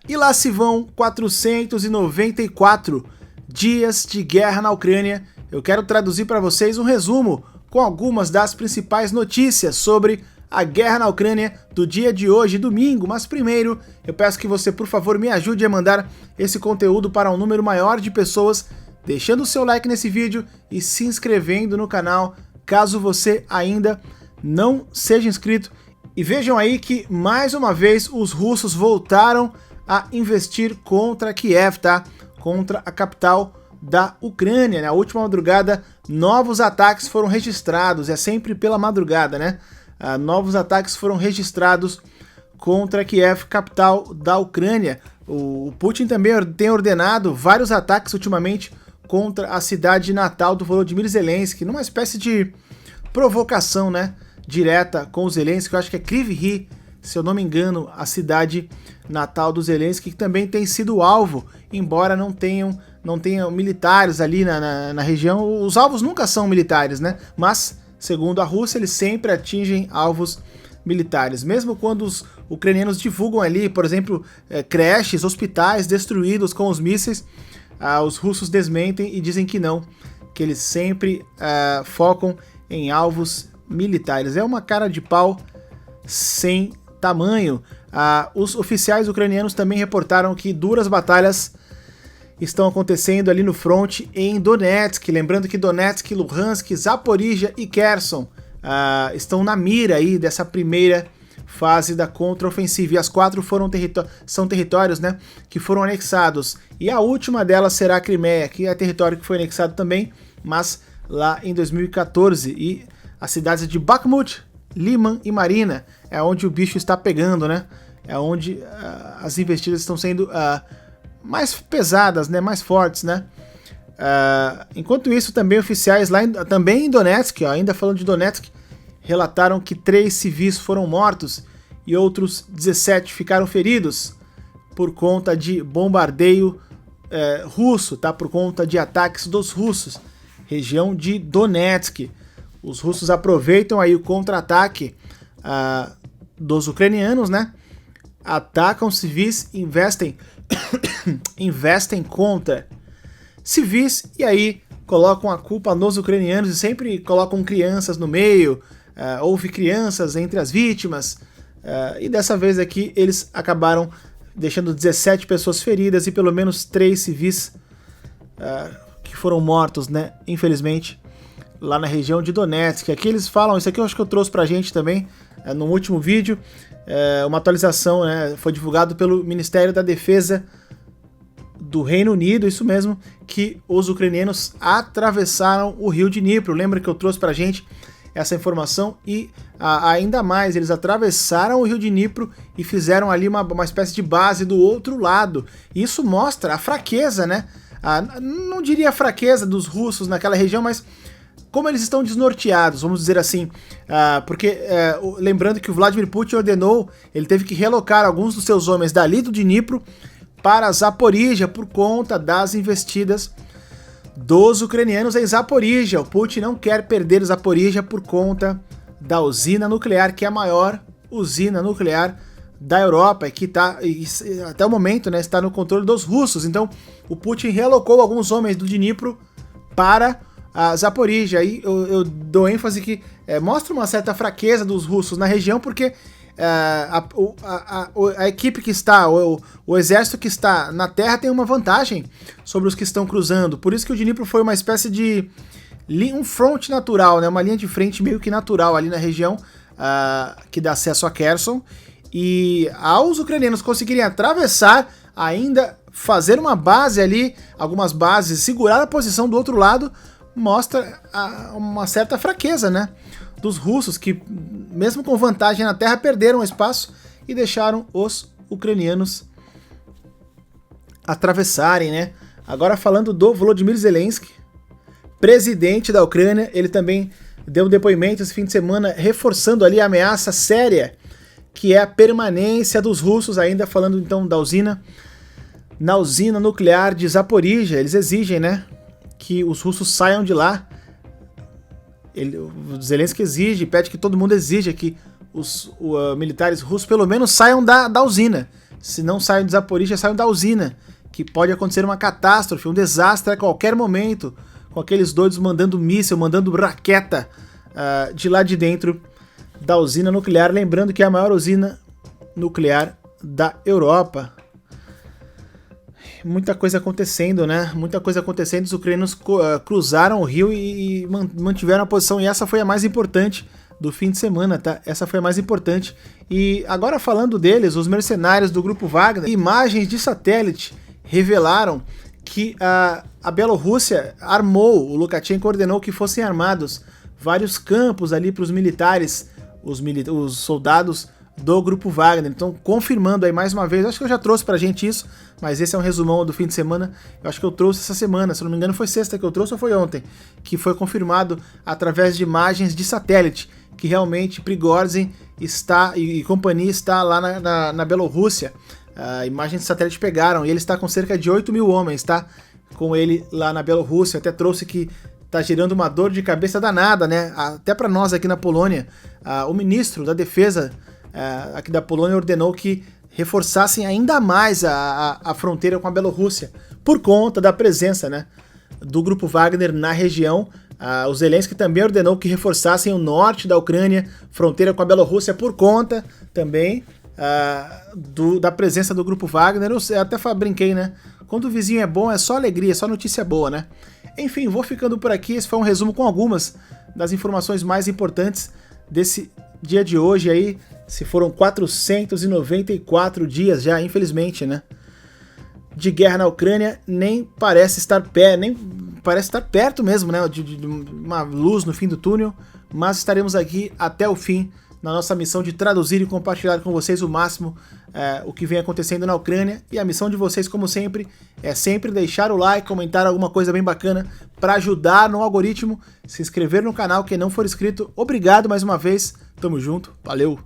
E lá se vão 494 dias de guerra na Ucrânia. Eu quero traduzir para vocês um resumo com algumas das principais notícias sobre a guerra na Ucrânia do dia de hoje, domingo. Mas primeiro, eu peço que você, por favor, me ajude a mandar esse conteúdo para um número maior de pessoas, deixando o seu like nesse vídeo e se inscrevendo no canal, caso você ainda não seja inscrito. E vejam aí que, mais uma vez, os russos voltaram a investir contra Kiev, tá? Contra a capital da Ucrânia. Na última madrugada, novos ataques foram registrados. É sempre pela madrugada, né? Novos ataques foram registrados contra Kiev, capital da Ucrânia. O Putin também tem ordenado vários ataques ultimamente contra a cidade natal do Volodymyr Zelensky, numa espécie de provocação, né? Direta com o Zelensky. Eu acho que é Kryvyi Rih, se eu não me engano, a cidade natal do Zelensky, que também tem sido alvo, embora não tenham militares ali na região. Os alvos nunca são militares, né? Mas, segundo a Rússia, eles sempre atingem alvos militares. Mesmo quando os ucranianos divulgam ali, por exemplo, creches, hospitais destruídos com os mísseis, os russos desmentem e dizem que não, que eles sempre focam em alvos militares. É uma cara de pau sem tamanho. Os oficiais ucranianos também reportaram que duras batalhas estão acontecendo ali no fronte em Donetsk. Lembrando que Donetsk, Luhansk, Zaporizhia e Kherson estão na mira aí dessa primeira fase da contraofensiva. E as quatro são territórios, né, que foram anexados. E a última delas será a Crimeia, que é território que foi anexado também, mas lá em 2014. E as cidades de Bakhmut, Liman e Marina é onde o bicho está pegando, né? É onde as investidas estão sendo mais pesadas, né? Mais fortes, né? Enquanto isso, também oficiais lá também em Donetsk, ainda falando de Donetsk, relataram que 3 civis foram mortos e outros 17 ficaram feridos por conta de bombardeio russo, tá? Por conta de ataques dos russos, região de Donetsk. Os russos aproveitam aí o contra-ataque dos ucranianos, né? Atacam civis, investem contra civis e aí colocam a culpa nos ucranianos e sempre colocam crianças no meio. Houve crianças entre as vítimas e dessa vez aqui eles acabaram deixando 17 pessoas feridas e pelo menos 3 civis que foram mortos, né? Infelizmente, lá na região de Donetsk. Aqui eles falam, isso aqui eu acho que eu trouxe pra gente também no último vídeo, uma atualização, né, foi divulgado pelo Ministério da Defesa do Reino Unido, isso mesmo, que os ucranianos atravessaram o rio Dnipro. Lembra que eu trouxe pra gente essa informação? E ainda mais, eles atravessaram o rio Dnipro e fizeram ali uma espécie de base do outro lado. Isso mostra a fraqueza, né? Não diria a fraqueza dos russos naquela região, mas como eles estão desnorteados, vamos dizer assim, porque lembrando que o Vladimir Putin ordenou, ele teve que relocar alguns dos seus homens dali do Dnipro para Zaporizhia por conta das investidas dos ucranianos em Zaporizhia. O Putin não quer perder Zaporizhia por conta da usina nuclear, que é a maior usina nuclear da Europa, que tá, até o momento, né, está no controle dos russos. Então o Putin relocou alguns homens do Dnipro para a Zaporizhia. Aí eu dou ênfase que mostra uma certa fraqueza dos russos na região, porque a equipe que está, o exército que está na terra tem uma vantagem sobre os que estão cruzando. Por isso que o Dnipro foi uma espécie de um front natural, né? Uma linha de frente meio que natural ali na região que dá acesso a Kherson. E aos ucranianos conseguirem atravessar, ainda fazer uma base ali, algumas bases, segurar a posição do outro lado, mostra uma certa fraqueza, né, dos russos, que mesmo com vantagem na terra perderam espaço e deixaram os ucranianos atravessarem, né. Agora falando do Volodymyr Zelensky, presidente da Ucrânia, ele também deu um depoimento esse fim de semana reforçando ali a ameaça séria que é a permanência dos russos, ainda falando então da usina, na usina nuclear de Zaporizhia. Eles exigem, né, que os russos saiam de lá. O Zelensky exige, pede que todo mundo exija que os militares russos pelo menos saiam da usina. se não saem do Zaporizhzhia, saem da usina, que pode acontecer uma catástrofe, um desastre a qualquer momento, com aqueles doidos mandando míssil, mandando raqueta de lá de dentro da usina nuclear, lembrando que é a maior usina nuclear da Europa. Muita coisa acontecendo, né? Muita coisa acontecendo, os ucranianos cruzaram o rio e mantiveram a posição, e essa foi a mais importante do fim de semana, tá? Essa foi a mais importante. E agora falando deles, os mercenários do Grupo Wagner, imagens de satélite revelaram que a Bielorrússia armou, o Lukashenko ordenou que fossem armados vários campos ali para os militares, os soldados do Grupo Wagner. Então, confirmando aí mais uma vez, acho que eu já trouxe pra gente isso, mas esse é um resumão do fim de semana, eu acho que eu trouxe essa semana, se não me engano foi sexta que eu trouxe ou foi ontem, que foi confirmado através de imagens de satélite, que realmente Prigozhin está e companhia está lá na Bielorrússia. Imagens de satélite pegaram, e ele está com cerca de 8 mil homens, tá? Com ele lá na Bielorrússia, até trouxe que tá gerando uma dor de cabeça danada, né? Até para nós aqui na Polônia, o ministro da Defesa aqui da Polônia ordenou que reforçassem ainda mais a fronteira com a Bielorrússia, por conta da presença, né, do Grupo Wagner na região. O Zelensky também ordenou que reforçassem o norte da Ucrânia, fronteira com a Bielorrússia, por conta também da presença do Grupo Wagner. Eu até brinquei, né? Quando o vizinho é bom, é só alegria, é só notícia boa, né? Enfim, vou ficando por aqui. Esse foi um resumo com algumas das informações mais importantes desse dia de hoje aí. Se foram 494 dias já, infelizmente, né, de guerra na Ucrânia, nem parece estar perto mesmo, né, de uma luz no fim do túnel, mas estaremos aqui até o fim na nossa missão de traduzir e compartilhar com vocês o máximo o que vem acontecendo na Ucrânia. E a missão de vocês, como sempre, é sempre deixar o like, comentar alguma coisa bem bacana para ajudar no algoritmo, se inscrever no canal quem não for inscrito. Obrigado mais uma vez, tamo junto, valeu!